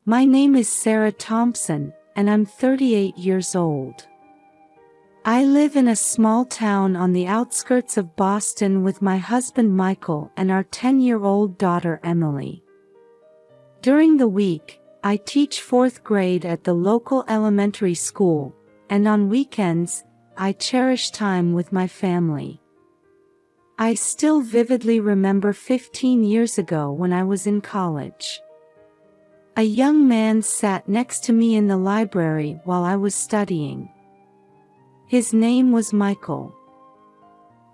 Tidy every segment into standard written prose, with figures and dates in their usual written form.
My name is Sarah Thompson, and I'm 38 years old. I live in a small town on the outskirts of Boston with my husband Michael and our 10-year-old daughter Emily. During the week, I teach 4th grade at the local elementary school, and on weekends, I cherish time with my family. I still vividly remember 15 years ago when I was in college. A young man sat next to me in the library while I was studying. His name was Michael.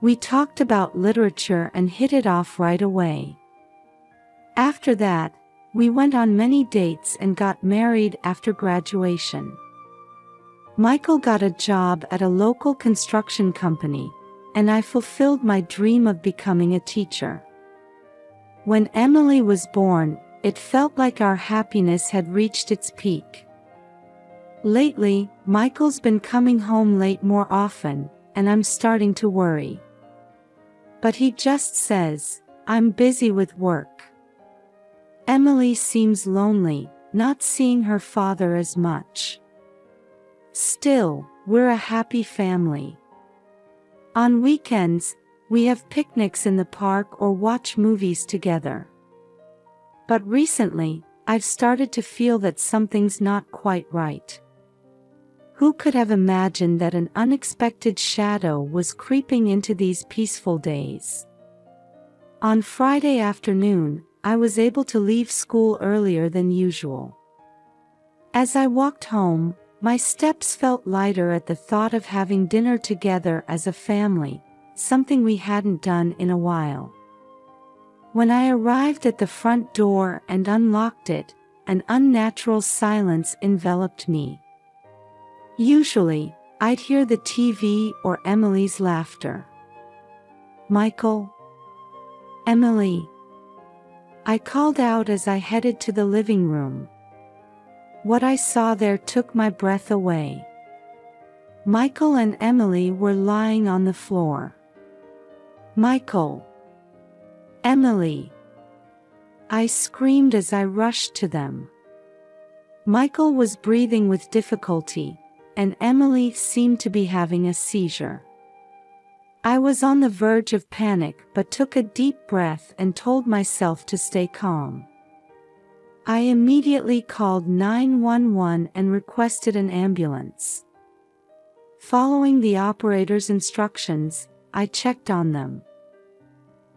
We talked about literature and hit it off right away. After that, we went on many dates and got married after graduation. Michael got a job at a local construction company, and I fulfilled my dream of becoming a teacher. When Emily was born, it felt like our happiness had reached its peak. Lately, Michael's been coming home late more often, and I'm starting to worry. But he just says, "I'm busy with work." Emily seems lonely, not seeing her father as much. Still, we're a happy family. On weekends, we have picnics in the park or watch movies together. But recently, I've started to feel that something's not quite right. Who could have imagined that an unexpected shadow was creeping into these peaceful days? On Friday afternoon, I was able to leave school earlier than usual. As I walked home, my steps felt lighter at the thought of having dinner together as a family, something we hadn't done in a while. When I arrived at the front door and unlocked it, an unnatural silence enveloped me. Usually, I'd hear the TV or Emily's laughter. "Michael? Emily?" I called out as I headed to the living room. What I saw there took my breath away. Michael and Emily were lying on the floor. "Michael! Emily!" I screamed as I rushed to them. Michael was breathing with difficulty, and Emily seemed to be having a seizure. I was on the verge of panic but took a deep breath and told myself to stay calm. I immediately called 911 and requested an ambulance. Following the operator's instructions, I checked on them.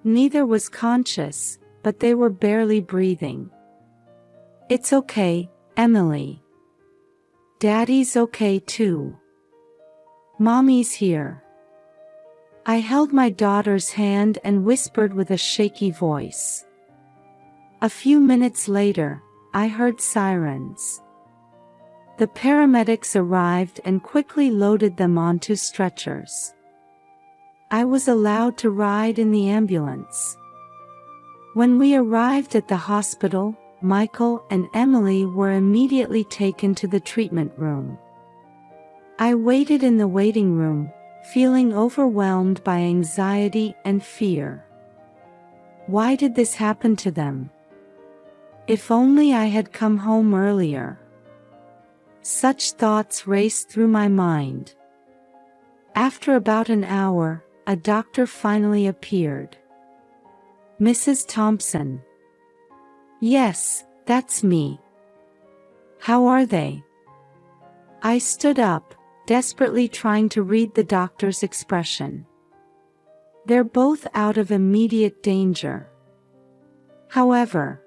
Neither was conscious, but they were barely breathing. "It's okay, Emily. Daddy's okay too. Mommy's here." I held my daughter's hand and whispered with a shaky voice. A few minutes later, I heard sirens. The paramedics arrived and quickly loaded them onto stretchers. I was allowed to ride in the ambulance. When we arrived at the hospital, Michael and Emily were immediately taken to the treatment room. I waited in the waiting room, feeling overwhelmed by anxiety and fear. Why did this happen to them? If only I had come home earlier. Such thoughts raced through my mind. After about an hour, a doctor finally appeared. "Mrs. Thompson." "Yes, that's me." "How are they?" I stood up, desperately trying to read the doctor's expression. "They're both out of immediate danger." However,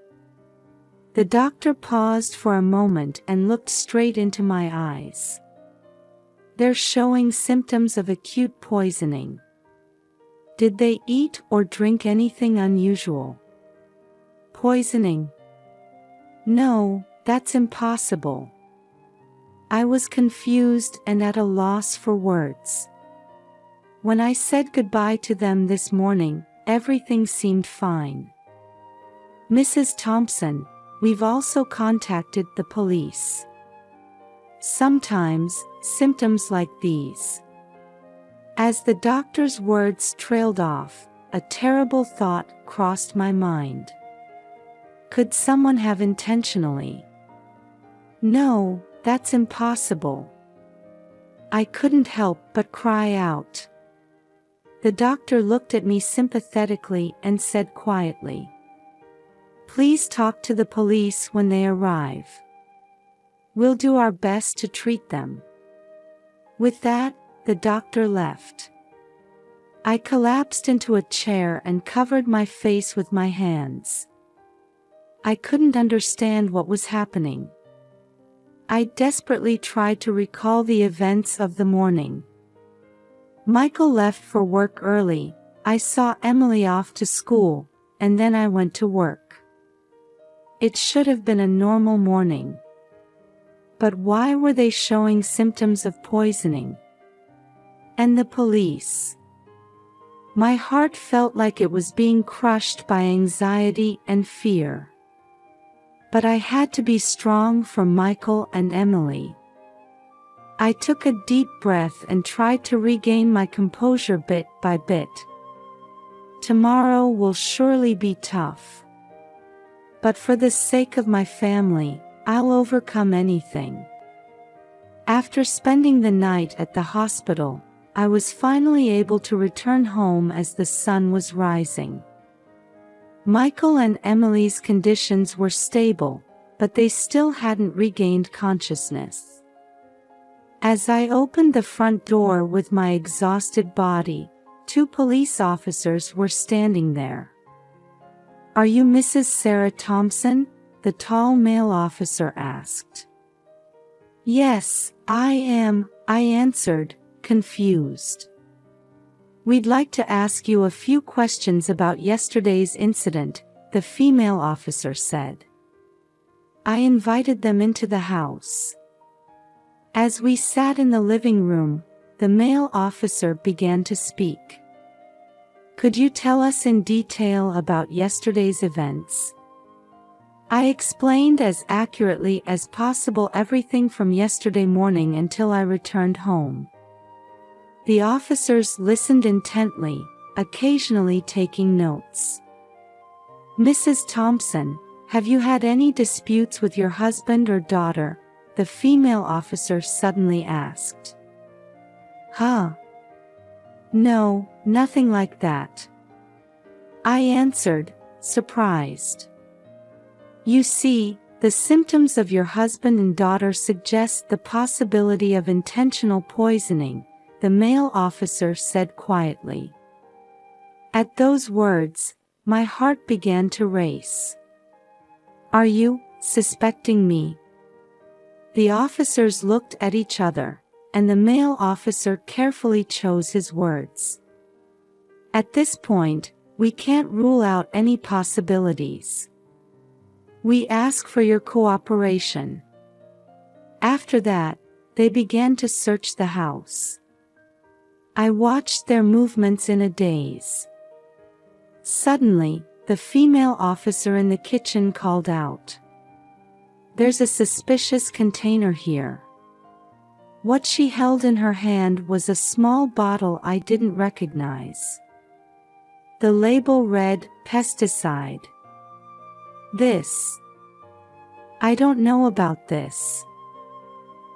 the doctor paused for a moment and looked straight into my eyes. "They're showing symptoms of acute poisoning. Did they eat or drink anything unusual?" "Poisoning? No, that's impossible." I was confused and at a loss for words. When I said goodbye to them this morning, everything seemed fine. "Mrs. Thompson, we've also contacted the police. Sometimes, symptoms like these." As the doctor's words trailed off, a terrible thought crossed my mind. Could someone have intentionally No, that's impossible. I couldn't help but cry out. The doctor looked at me sympathetically and said quietly, "Please talk to the police when they arrive. We'll do our best to treat them." With that, the doctor left. I collapsed into a chair and covered my face with my hands. I couldn't understand what was happening. I desperately tried to recall the events of the morning. Michael left for work early, I saw Emily off to school, and then I went to work. It should have been a normal morning. But why were they showing symptoms of poisoning? And the police? My heart felt like it was being crushed by anxiety and fear. But I had to be strong for Michael and Emily. I took a deep breath and tried to regain my composure bit by bit. Tomorrow will surely be tough. But for the sake of my family, I'll overcome anything. After spending the night at the hospital, I was finally able to return home as the sun was rising. Michael and Emily's conditions were stable, but they still hadn't regained consciousness. As I opened the front door with my exhausted body, 2 police officers were standing there. "Are you Mrs. Sarah Thompson?" the tall male officer asked. "Yes, I am," I answered, confused. "We'd like to ask you a few questions about yesterday's incident," the female officer said. I invited them into the house. As we sat in the living room, the male officer began to speak. "Could you tell us in detail about yesterday's events?" I explained as accurately as possible everything from yesterday morning until I returned home. The officers listened intently, occasionally taking notes. "Mrs. Thompson, have you had any disputes with your husband or daughter?" the female officer suddenly asked. "Huh? No, nothing like that," I answered, surprised. "You see, the symptoms of your husband and daughter suggest the possibility of intentional poisoning," the male officer said quietly. At those words, my heart began to race. "Are you suspecting me?" The officers looked at each other, and the male officer carefully chose his words. "At this point, we can't rule out any possibilities. We ask for your cooperation." After that, they began to search the house. I watched their movements in a daze. Suddenly, the female officer in the kitchen called out, "There's a suspicious container here." What she held in her hand was a small bottle I didn't recognize. The label read, "Pesticide." I don't know about this.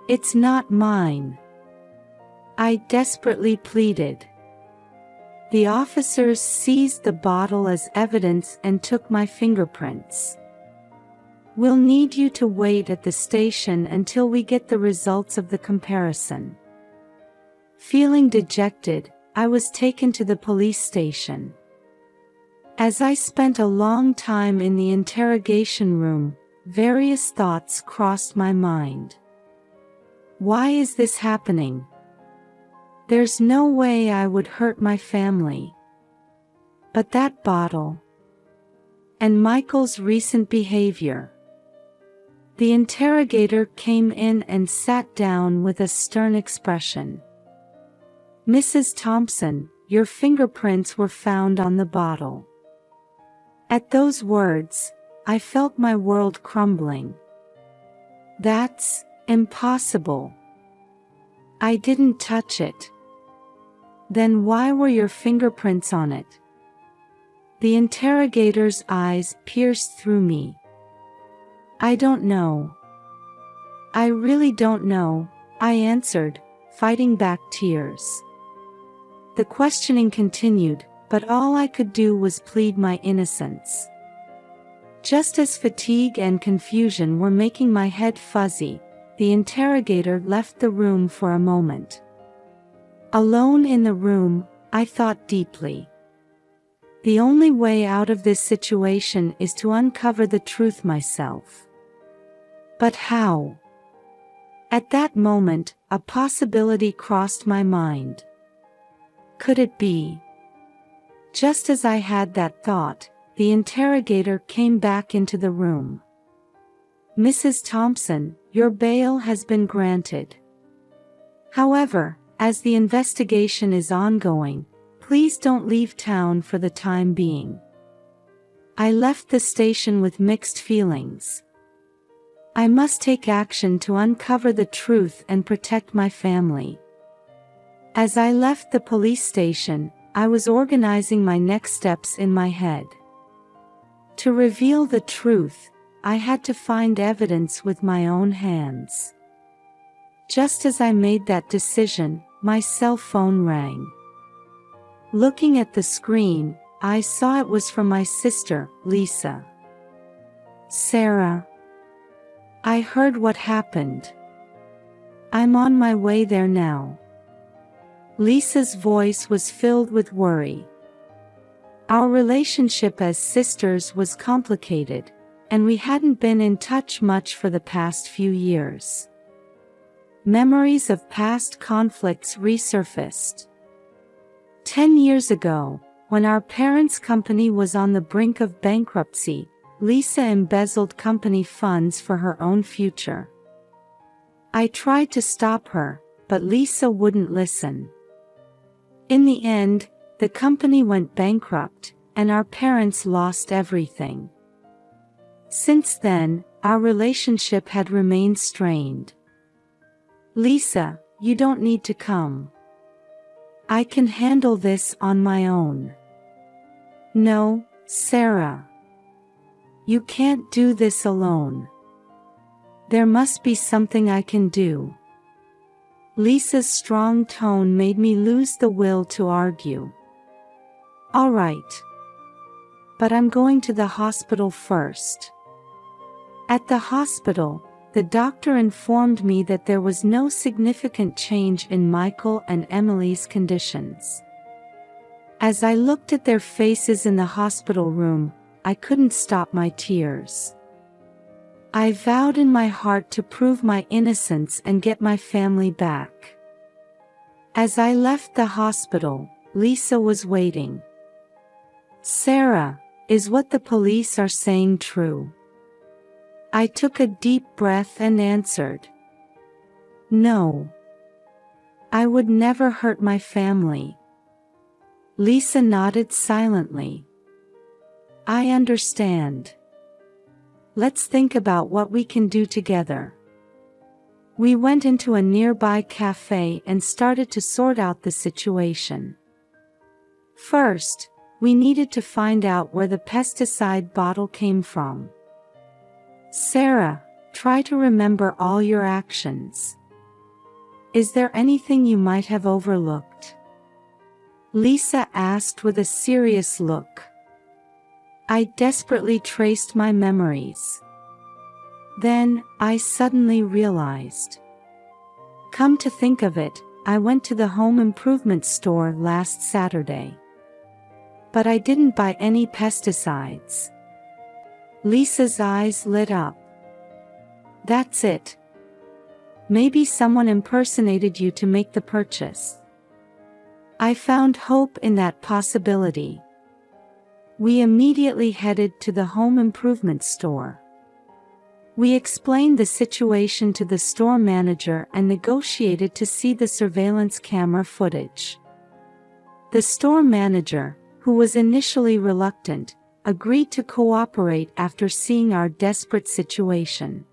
It's not mine," I desperately pleaded. The officers seized the bottle as evidence and took my fingerprints. "We'll need you to wait at the station until we get the results of the comparison." Feeling dejected, I was taken to the police station. As I spent a long time in the interrogation room, various thoughts crossed my mind. Why is this happening? There's no way I would hurt my family. But that bottle. And Michael's recent behavior. The interrogator came in and sat down with a stern expression. "Mrs. Thompson, your fingerprints were found on the bottle." At those words, I felt my world crumbling. "That's impossible. I didn't touch it." "Then why were your fingerprints on it?" The interrogator's eyes pierced through me. "I don't know. I really don't know, I answered, fighting back tears. The questioning continued, but all I could do was plead my innocence. Just as fatigue and confusion were making my head fuzzy, the interrogator left the room for a moment. Alone in the room, I thought deeply. The only way out of this situation is to uncover the truth myself. But how? At that moment, a possibility crossed my mind. Could it be? Just as I had that thought, the interrogator came back into the room. Mrs. Thompson, your bail has been granted. However, as the investigation is ongoing, please don't leave town for the time being. I left the station with mixed feelings. I must take action to uncover the truth and protect my family. As I left the police station, I was organizing my next steps in my head. To reveal the truth, I had to find evidence with my own hands. Just as I made that decision, my cell phone rang. Looking at the screen, I saw it was from my sister, Lisa. Sarah. I heard what happened. I'm on my way there now. Lisa's voice was filled with worry. Our relationship as sisters was complicated, and we hadn't been in touch much for the past few years. Memories of past conflicts resurfaced. 10 years ago, when our parents' company was on the brink of bankruptcy, Lisa embezzled company funds for her own future. I tried to stop her, but Lisa wouldn't listen. In the end, the company went bankrupt, and our parents lost everything. Since then, our relationship had remained strained. Lisa, you don't need to come. I can handle this on my own. No, Sarah. You can't do this alone. There must be something I can do. Lisa's strong tone made me lose the will to argue. All right. But I'm going to the hospital first. At the hospital, the doctor informed me that there was no significant change in Michael and Emily's conditions. As I looked at their faces in the hospital room, I couldn't stop my tears. I vowed in my heart to prove my innocence and get my family back. As I left the hospital, Lisa was waiting. Sarah, is what the police are saying true? I took a deep breath and answered. No. I would never hurt my family. Lisa nodded silently. I understand. Let's think about what we can do together. We went into a nearby cafe and started to sort out the situation. First, we needed to find out where the pesticide bottle came from. Sarah, try to remember all your actions. Is there anything you might have overlooked? Lisa asked with a serious look. I desperately traced my memories. Then, I suddenly realized. Come to think of it, I went to the home improvement store last Saturday. But I didn't buy any pesticides. Lisa's eyes lit up. That's it. Maybe someone impersonated you to make the purchase. I found hope in that possibility. We immediately headed to the home improvement store. We explained the situation to the store manager and negotiated to see the surveillance camera footage. The store manager, who was initially reluctant, agreed to cooperate after seeing our desperate situation.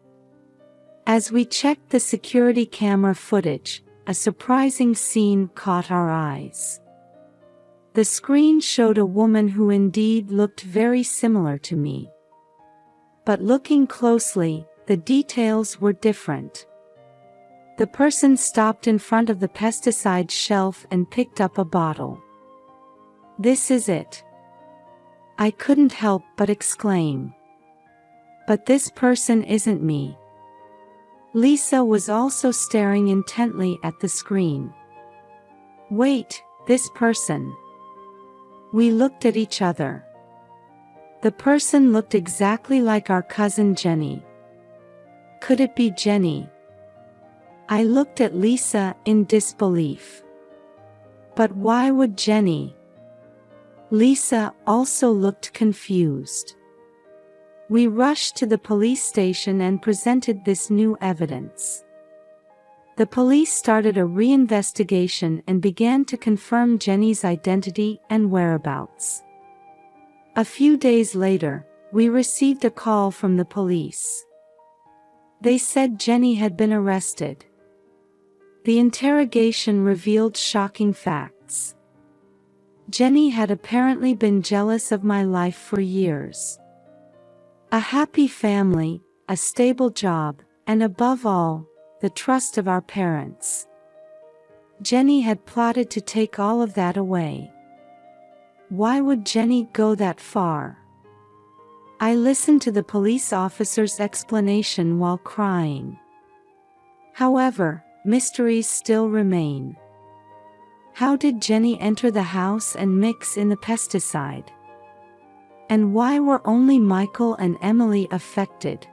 As we checked the security camera footage, a surprising scene caught our eyes. The screen showed a woman who indeed looked very similar to me. But looking closely, the details were different. The person stopped in front of the pesticide shelf and picked up a bottle. "This is it." I couldn't help but exclaim. "But this person isn't me." Lisa was also staring intently at the screen. "Wait, this person." We looked at each other. The person looked exactly like our cousin Jenny. Could it be Jenny? I looked at Lisa in disbelief. But why would Jenny? Lisa also looked confused. We rushed to the police station and presented this new evidence. The police started a reinvestigation and began to confirm Jenny's identity and whereabouts. A few days later, we received a call from the police. They said Jenny had been arrested. The interrogation revealed shocking facts. Jenny had apparently been jealous of my life for years. A happy family, a stable job, and above all, the trust of our parents. Jenny had plotted to take all of that away. Why would Jenny go that far? I listened to the police officer's explanation while crying. However, mysteries still remain. How did Jenny enter the house and mix in the pesticide? And why were only Michael and Emily affected?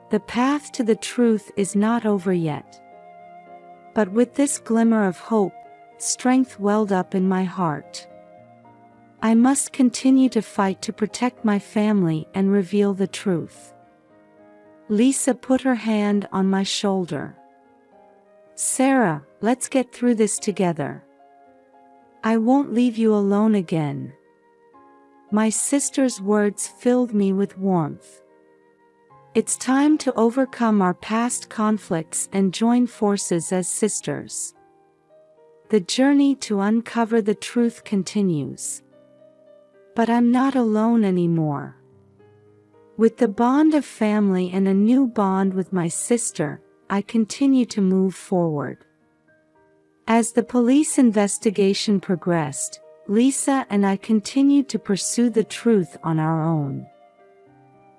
The path to the truth is not over yet. But with this glimmer of hope, strength welled up in my heart. I must continue to fight to protect my family and reveal the truth. Lisa put her hand on my shoulder. "Sarah, let's get through this together. I won't leave you alone again." My sister's words filled me with warmth. It's time to overcome our past conflicts and join forces as sisters. The journey to uncover the truth continues. But I'm not alone anymore. With the bond of family and a new bond with my sister, I continue to move forward. As the police investigation progressed, Lisa and I continued to pursue the truth on our own.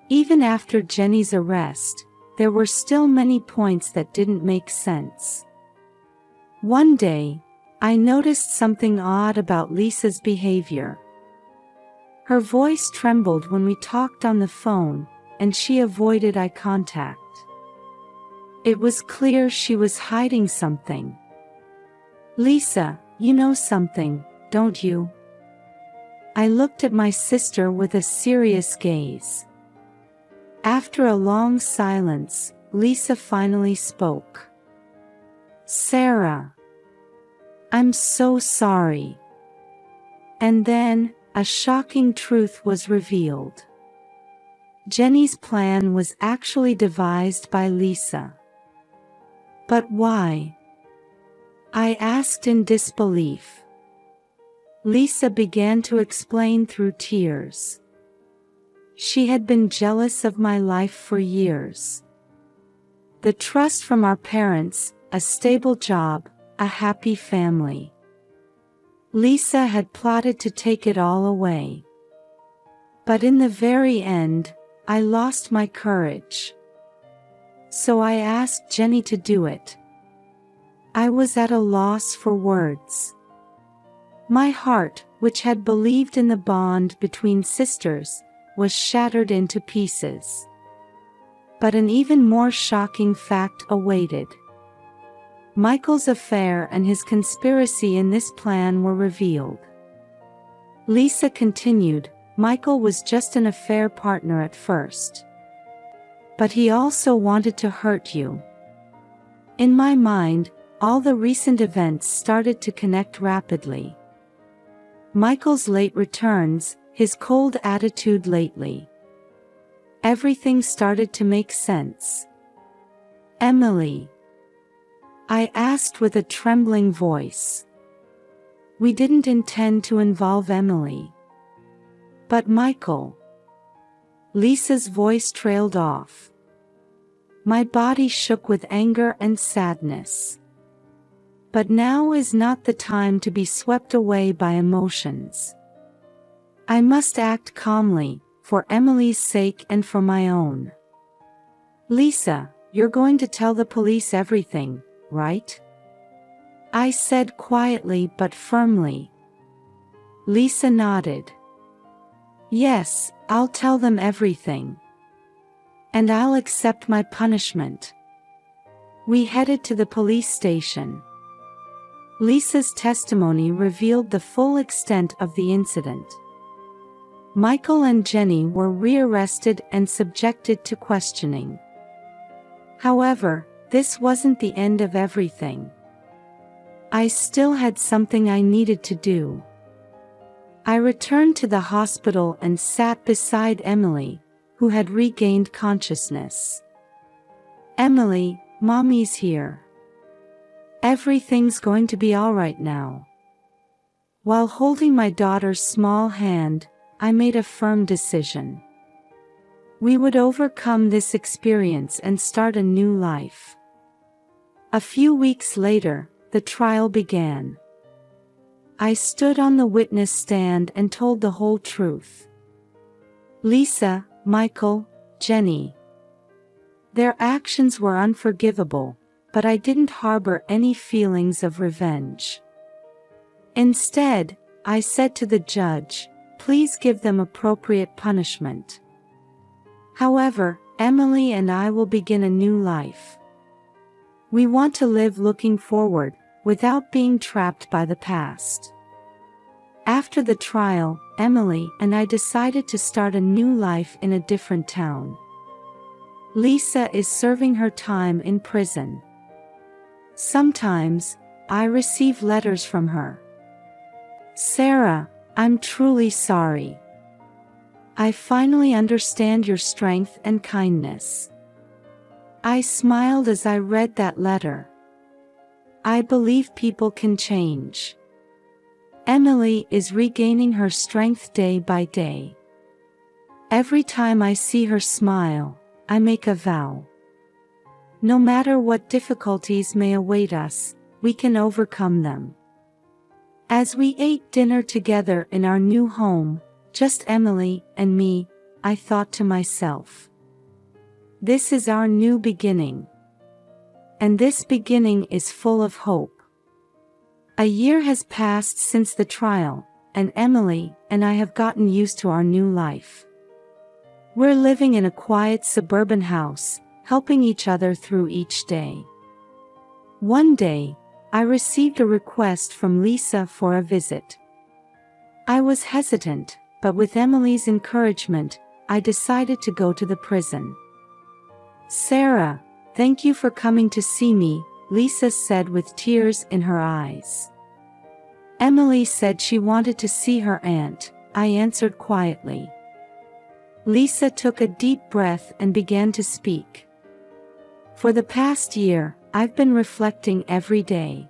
Even after Jenny's arrest, there were still many points that didn't make sense. One day, I noticed something odd about Lisa's behavior. Her voice trembled when we talked on the phone, and she avoided eye contact. It was clear she was hiding something. "Lisa, you know something, don't you?" I looked at my sister with a serious gaze. After a long silence, Lisa finally spoke. "Sarah, I'm so sorry." And then, a shocking truth was revealed. Jenny's plan was actually devised by Lisa. But why? I asked in disbelief. Lisa began to explain through tears. She had been jealous of my life for years. The trust from our parents, a stable job, a happy family. Lisa had plotted to take it all away. But in the very end, I lost my courage. So I asked Jenny to do it. I was at a loss for words. My heart, which had believed in the bond between sisters, was shattered into pieces. But an even more shocking fact awaited. Michael's affair and his conspiracy in this plan were revealed. Lisa continued, "Michael was just an affair partner at first. But he also wanted to hurt you." In my mind, all the recent events started to connect rapidly. Michael's late returns, his cold attitude lately. Everything started to make sense. "Emily?" I asked with a trembling voice. We didn't intend to involve Emily. But Michael. Lisa's voice trailed off. My body shook with anger and sadness. But now is not the time to be swept away by emotions. I must act calmly, for Emily's sake and for my own. Lisa, you're going to tell the police everything, right? I said quietly but firmly. Lisa nodded. Yes, I'll tell them everything. And I'll accept my punishment. We headed to the police station. Lisa's testimony revealed the full extent of the incident. Michael and Jenny were rearrested and subjected to questioning. However, this wasn't the end of everything. I still had something I needed to do. I returned to the hospital and sat beside Emily, who had regained consciousness. Emily, Mommy's here. Everything's going to be all right now. While holding my daughter's small hand, I made a firm decision. We would overcome this experience and start a new life. A few weeks later, the trial began. I stood on the witness stand and told the whole truth. Lisa, Michael, Jenny. Their actions were unforgivable, but I didn't harbor any feelings of revenge. Instead, I said to the judge, please give them appropriate punishment. However, Emily and I will begin a new life. We want to live looking forward, without being trapped by the past. After the trial, Emily and I decided to start a new life in a different town. Lisa is serving her time in prison. Sometimes, I receive letters from her. Sarah, I'm truly sorry. I finally understand your strength and kindness. I smiled as I read that letter. I believe people can change. Emily is regaining her strength day by day. Every time I see her smile, I make a vow. No matter what difficulties may await us, we can overcome them. As we ate dinner together in our new home, just Emily and me, I thought to myself, this is our new beginning. And this beginning is full of hope. A year has passed since the trial, and Emily and I have gotten used to our new life. We're living in a quiet suburban house, helping each other through each day. One day, I received a request from Lisa for a visit. I was hesitant, but with Emily's encouragement, I decided to go to the prison. Sarah, thank you for coming to see me, Lisa said with tears in her eyes. Emily said she wanted to see her aunt, I answered quietly. Lisa took a deep breath and began to speak. For the past year, I've been reflecting every day.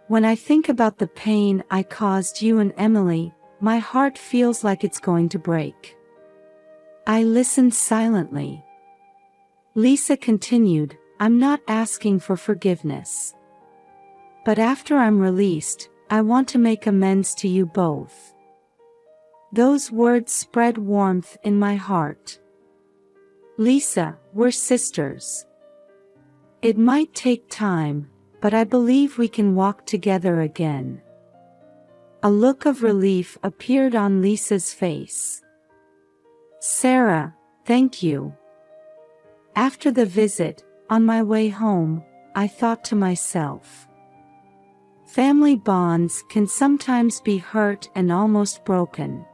When I think about the pain I caused you and Emily, my heart feels like it's going to break. I listened silently. Lisa continued, I'm not asking for forgiveness. But after I'm released, I want to make amends to you both. Those words spread warmth in my heart. Lisa, we're sisters. It might take time, but I believe we can walk together again. A look of relief appeared on Lisa's face. Sarah, thank you. After the visit, on my way home, I thought to myself, family bonds can sometimes be hurt and almost broken.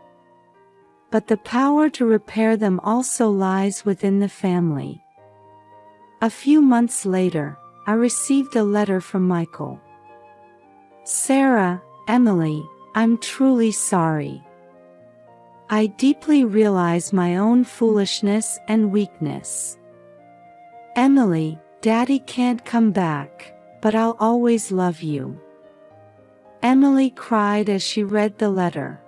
But the power to repair them also lies within the family. A few months later, I received a letter from Michael. Sarah, Emily, I'm truly sorry. I deeply realize my own foolishness and weakness. Emily, Daddy can't come back, but I'll always love you. Emily cried as she read the letter.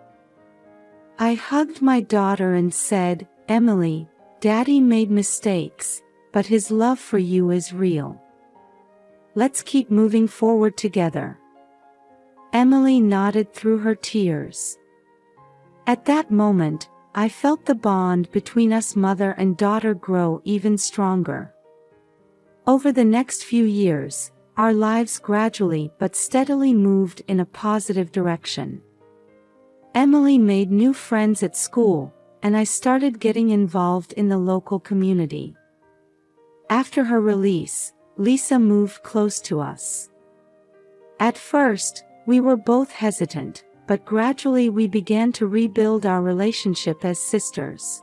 I hugged my daughter and said, Emily, Daddy made mistakes, but his love for you is real. Let's keep moving forward together." Emily nodded through her tears. At that moment, I felt the bond between us mother and daughter grow even stronger. Over the next few years, our lives gradually but steadily moved in a positive direction. Emily made new friends at school, and I started getting involved in the local community. After her release, Lisa moved close to us. At first, we were both hesitant, but gradually we began to rebuild our relationship as sisters.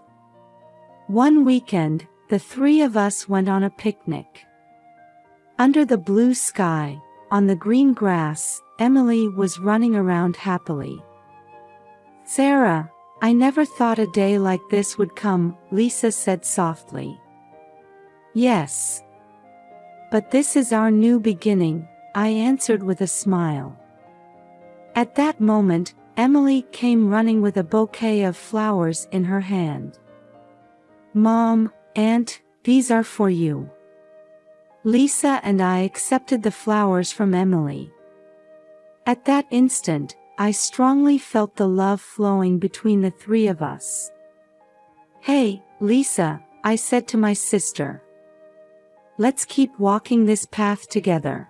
One weekend, the three of us went on a picnic. Under the blue sky, on the green grass, Emily was running around happily. "Sarah, I never thought a day like this would come," Lisa said softly. "Yes. But this is our new beginning," I answered with a smile. At that moment, Emily came running with a bouquet of flowers in her hand. "Mom, Aunt, these are for you." Lisa and I accepted the flowers from Emily. At that instant, I strongly felt the love flowing between the three of us. "Hey, Lisa," I said to my sister. "Let's keep walking this path together."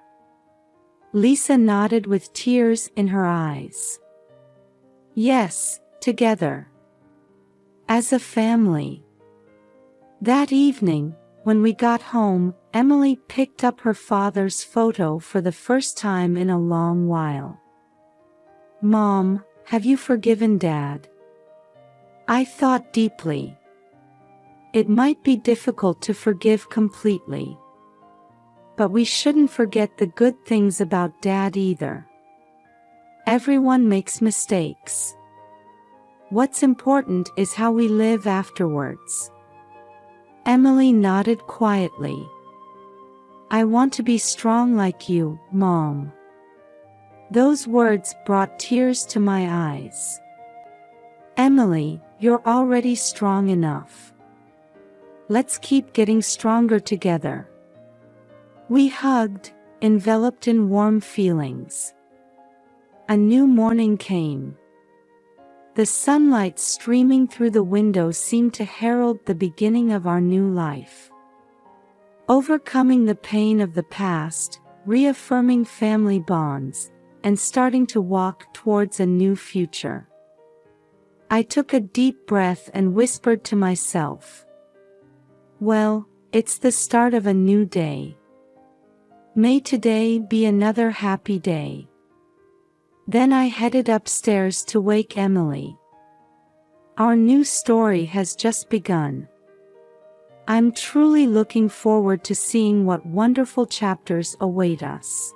Lisa nodded with tears in her eyes. "Yes, together. As a family." That evening, when we got home, Emily picked up her father's photo for the first time in a long while. "Mom, have you forgiven Dad?" I thought deeply. It might be difficult to forgive completely. But we shouldn't forget the good things about Dad either. Everyone makes mistakes. What's important is how we live afterwards. Emily nodded quietly. "I want to be strong like you, Mom." Those words brought tears to my eyes. "Emily, you're already strong enough. Let's keep getting stronger together." We hugged, enveloped in warm feelings. A new morning came. The sunlight streaming through the window seemed to herald the beginning of our new life. Overcoming the pain of the past, reaffirming family bonds, and starting to walk towards a new future. I took a deep breath and whispered to myself, "Well, it's the start of a new day. May today be another happy day." Then I headed upstairs to wake Emily. Our new story has just begun. I'm truly looking forward to seeing what wonderful chapters await us.